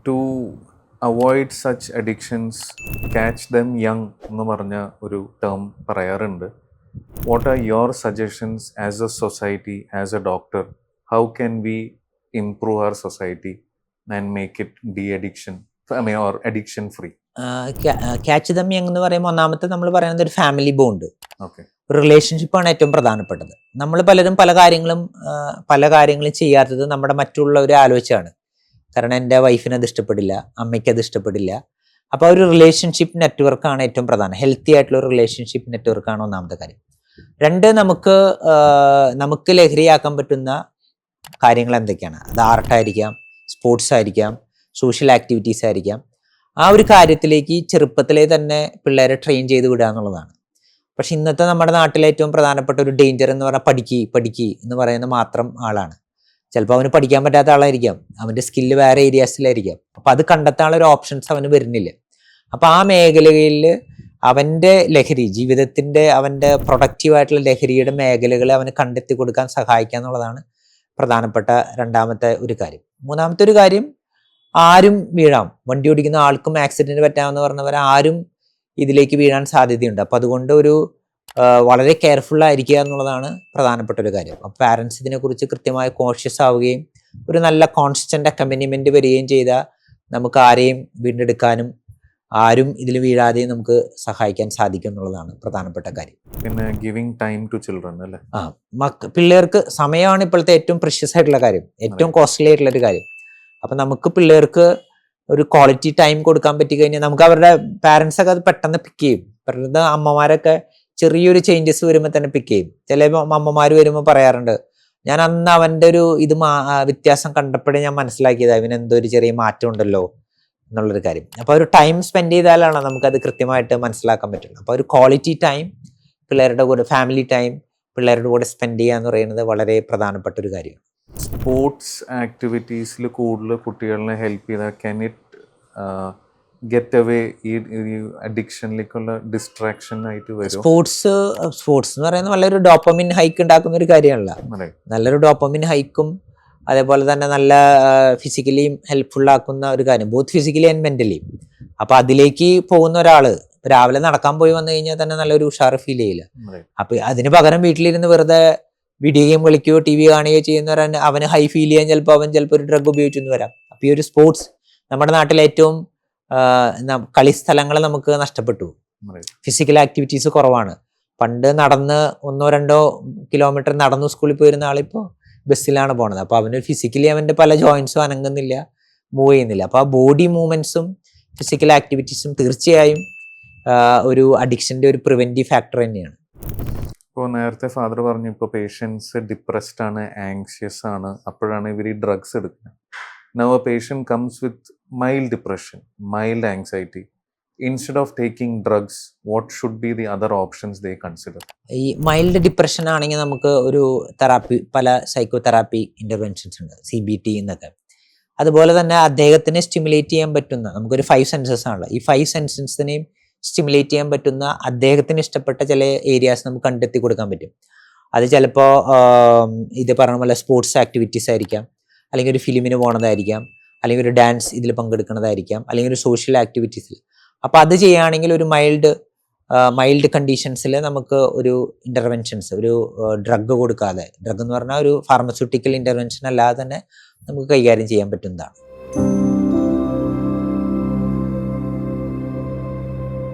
To avoid such addictions catch them young എന്ന് പറഞ്ഞ ഒരു ടേം പറയാറുണ്ട്. What are your suggestions as a society, as a doctor? How can we improve our society and make it de addiction or addiction free? Catch them young എന്ന് പറയുമ്പോൾ ഒന്നാമത്തെ നമ്മൾ പറയുന്നത് ഒരു ഫാമിലി ബോണ്ട്, ഓക്കെ, ഒരു റിലേഷൻഷിപ്പാണ് ഏറ്റവും പ്രധാനപ്പെട്ടത്. നമ്മൾ പലരും പല കാര്യങ്ങളും ചെയ്യാത്തത് നമ്മുടെ മറ്റുള്ളവരെ ആലോചിച്ചാണ്. കാരണം എൻ്റെ വൈഫിന് അത് ഇഷ്ടപ്പെടില്ല, അമ്മയ്ക്ക് അത് ഇഷ്ടപ്പെടില്ല. അപ്പോൾ ഒരു റിലേഷൻഷിപ്പ് നെറ്റ്വർക്കാണ് ഏറ്റവും പ്രധാനം. ഹെൽത്തി ആയിട്ടുള്ള ഒരു റിലേഷൻഷിപ്പ് നെറ്റ്വർക്കാണ് ഒന്നാമത്തെ കാര്യം. രണ്ട്, നമുക്ക് ലഹരിയാക്കാൻ പറ്റുന്ന കാര്യങ്ങൾ എന്തൊക്കെയാണ്? അത് ആർട്ടായിരിക്കാം, സ്പോർട്സ് ആയിരിക്കാം, സോഷ്യൽ ആക്ടിവിറ്റീസ് ആയിരിക്കാം. ആ ഒരു കാര്യത്തിലേക്ക് ചെറുപ്പത്തിലേ തന്നെ പിള്ളേരെ ട്രെയിൻ ചെയ്ത് വിടുക എന്നുള്ളതാണ്. പക്ഷെ ഇന്നത്തെ നമ്മുടെ നാട്ടിലെ ഏറ്റവും പ്രധാനപ്പെട്ട ഒരു ഡേഞ്ചർ എന്ന് പറഞ്ഞാൽ പഠിക്ക് എന്ന് പറയുന്ന മാത്രം ആളാണ്. ചിലപ്പോൾ അവന് പഠിക്കാൻ പറ്റാത്ത ആളായിരിക്കാം, അവൻ്റെ സ്കില്ല് വേറെ ഏരിയാസിലായിരിക്കാം. അപ്പം അത് കണ്ടെത്താനുള്ള ഒരു ഓപ്ഷൻസ് അവന് വരുന്നില്ല. അപ്പം ആ മേഖലയിൽ അവൻ്റെ ലഹരി, ജീവിതത്തിൻ്റെ അവൻ്റെ പ്രൊഡക്റ്റീവായിട്ടുള്ള ലഹരിയുടെ മേഖലകൾ അവന് കണ്ടെത്തി കൊടുക്കാൻ സഹായിക്കുക എന്നുള്ളതാണ് പ്രധാനപ്പെട്ട രണ്ടാമത്തെ ഒരു കാര്യം. മൂന്നാമത്തെ ഒരു കാര്യം, ആരും വീഴാം. വണ്ടി ഓടിക്കുന്ന ആൾക്കും ആക്സിഡൻറ്റ് പറ്റാമെന്ന് പറഞ്ഞവർ ആരും ഇതിലേക്ക് വീഴാൻ സാധ്യതയുണ്ട്. അപ്പം അതുകൊണ്ട് വളരെ കെയർഫുൾ ആയിരിക്കുക എന്നുള്ളതാണ് പ്രധാനപ്പെട്ട ഒരു കാര്യം. അപ്പോൾ പാരൻസ് ഇതിനെക്കുറിച്ച് കൃത്യമായി കോൺഷ്യസ് ആവുകയും ഒരു നല്ല കോൺസ്റ്റന്റ് അക്കമ്പനിമെന്റ് വരികയും ചെയ്താൽ നമുക്ക് ആരെയും വീണ്ടെടുക്കാനും ആരും ഇതിൽ വീഴാതെയും നമുക്ക് സഹായിക്കാൻ സാധിക്കും എന്നുള്ളതാണ് പ്രധാനപ്പെട്ട കാര്യം. പിന്നെ ഗിവിംഗ് ടൈം ടു ചിൽഡ്രൻ അല്ലേ? പിള്ളേർക്ക് സമയമാണ് ഇപ്പോഴത്തെ ഏറ്റവും പ്രഷ്യസ് ആയിട്ടുള്ള കാര്യം, ഏറ്റവും കോസ്റ്റ്ലി ആയിട്ടുള്ള ഒരു കാര്യം. അപ്പം നമുക്ക് പിള്ളേർക്ക് ഒരു ക്വാളിറ്റി ടൈം കൊടുക്കാൻ പറ്റി കഴിഞ്ഞാൽ നമുക്ക് അവരുടെ പാരൻസൊക്കെ അത് പെട്ടെന്ന് പിക്ക് ചെയ്യും. പെട്ടെന്ന് അമ്മമാരൊക്കെ ചെറിയൊരു ചേഞ്ചസ് വരുമ്പോൾ തന്നെ പിക്ക് ചെയ്യും. ചില അമ്മമാർ വരുമ്പോൾ പറയാറുണ്ട്, ഞാൻ അന്ന് അവൻ്റെ ഒരു വ്യത്യാസം കണ്ടപ്പോഴേ ഞാൻ മനസ്സിലാക്കിയത് അവനെന്തോ ഒരു ചെറിയ മാറ്റം ഉണ്ടല്ലോ എന്നുള്ളൊരു കാര്യം. അപ്പോൾ ഒരു ടൈം സ്പെൻഡ് ചെയ്താലാണ് നമുക്കത് കൃത്യമായിട്ട് മനസ്സിലാക്കാൻ പറ്റുള്ളൂ. അപ്പോൾ ഒരു ക്വാളിറ്റി ടൈം പിള്ളേരുടെ കൂടെ, ഫാമിലി ടൈം പിള്ളേരുടെ കൂടെ സ്പെൻഡ് ചെയ്യുക എന്ന് പറയുന്നത് വളരെ പ്രധാനപ്പെട്ട ഒരു കാര്യമാണ്. സ്പോർട്സ് ആക്ടിവിറ്റീസിൽ കൂടുതൽ കുട്ടികളെ ഹെൽപ്പ് ചെയ്താൽ ക്യാൻ ഇറ്റ് ഗെറ്റ് അവേ ഈ അഡിക്ഷനിലേക്കുള്ള ഡിസ്ട്രാക്ഷൻ ആയിട്ട് വരും? സ്പോർട്സ് എന്ന് പറയുന്നത് നല്ലൊരു ഡോപ്പമിൻ ഹൈക്ക് ഉണ്ടാക്കുന്ന ഒരു കാര്യമാണല്ലോ. നല്ലൊരു ഡോപ്പമിൻ ഹൈക്കും അതേപോലെ തന്നെ നല്ല ഫിസിക്കലിയും ഹെൽപ്ഫുൾ ആക്കുന്ന ഒരു കാര്യം, ബോത്ത് ഫിസിക്കലി ആൻഡ് മെന്റലി. അപ്പൊ അതിലേക്ക് പോകുന്ന ഒരാള് രാവിലെ നടക്കാൻ പോയി വന്നു കഴിഞ്ഞാൽ തന്നെ നല്ലൊരു ഉഷാർ ഫീൽ ചെയ്യില്ല. അപ്പൊ അതിന് പകരം വീട്ടിലിരുന്ന് വെറുതെ വീഡിയോ ഗെയിം കളിക്കുകയോ ടി വി കാണുകയോ ചെയ്യുന്നവർ അവന് ഹൈ ഫീൽ ചെയ്യാൻ ചിലപ്പോൾ ഒരു ഡ്രഗ് ഉപയോഗിച്ചെന്ന് വരാം. അപ്പൊ ഈ ഒരു സ്പോർട്സ് നമ്മുടെ നാട്ടിലെ ഏറ്റവും കളിസ്ഥലങ്ങൾ നമുക്ക് നഷ്ടപ്പെട്ടു. ഫിസിക്കൽ ആക്ടിവിറ്റീസ് കുറവാണ്. പണ്ട് നടന്ന് 1-2 കിലോമീറ്റർ നടന്നു സ്കൂളിൽ പോയിരുന്ന ആളിപ്പോൾ ബസ്സിലാണ് പോണത്. അപ്പോൾ അവന് ഫിസിക്കലി അവൻ്റെ പല ജോയിൻസും അനങ്ങുന്നില്ല, മൂവ് ചെയ്യുന്നില്ല. അപ്പോൾ ആ ബോഡി മൂവ്മെന്റ്സും ഫിസിക്കൽ ആക്ടിവിറ്റീസും തീർച്ചയായും ഒരു അഡിക്ഷൻ്റെ ഒരു പ്രിവെന്റീവ് ഫാക്ടർ തന്നെയാണ്. ഇപ്പോൾ നേരത്തെ ഫാദർ പറഞ്ഞു, ഇപ്പോൾ പേഷ്യൻസ് ഡിപ്രസ്ഡ് ആണ്, ആങ്ഷ്യസ് ആണ്, അപ്പോഴാണ് ഇവർ ഈ ഡ്രഗ്സ് എടുക്കുന്നത്. Now a patient comes with mild depression, mild anxiety. Instead of taking drugs, what should be the other options they consider? ഈ മൈൽഡ് ഡിപ്രഷൻ ആണെങ്കിൽ നമുക്ക് ഒരു പല സൈക്കോതെറാപ്പി ഇന്റർവെൻഷൻസ് ഉണ്ട്, CBT എന്നൊക്കെ. അതുപോലെ തന്നെ അദ്ദേഹത്തിനെ സ്റ്റിമുലേറ്റ് ചെയ്യാൻ പറ്റുന്ന, നമുക്കൊരു 5 സെൻസസ് ആണല്ലോ, ഈ 5 സെൻസസിനെയും സ്റ്റിമുലേറ്റ് ചെയ്യാൻ പറ്റുന്ന അദ്ദേഹത്തിന് ഇഷ്ടപ്പെട്ട ചില ഏരിയാസ് നമുക്ക് കണ്ടെത്തി കൊടുക്കാൻ പറ്റും. അത് ചിലപ്പോൾ ഇത് പറഞ്ഞ പോലെ സ്പോർട്സ് ആക്ടിവിറ്റീസ് ആയിരിക്കാം, അല്ലെങ്കിൽ ഒരു ഫിലിമിന് പോകണതായിരിക്കാം, അല്ലെങ്കിൽ ഒരു ഡാൻസ് ഇതിൽ പങ്കെടുക്കുന്നതായിരിക്കാം, അല്ലെങ്കിൽ ഒരു സോഷ്യൽ ആക്ടിവിറ്റീസിൽ. അപ്പോൾ അത് ചെയ്യുകയാണെങ്കിൽ ഒരു മൈൽഡ് കണ്ടീഷൻസിൽ നമുക്ക് ഒരു ഇൻ്റർവെൻഷൻസ്, ഒരു ഡ്രഗ് കൊടുക്കാതെ, ഡ്രഗ് എന്ന് പറഞ്ഞാൽ ഒരു ഫാർമസ്യൂട്ടിക്കൽ ഇൻ്റർവെൻഷൻ അല്ലാതെ തന്നെ നമുക്ക് കൈകാര്യം ചെയ്യാൻ പറ്റുന്നതാണ്.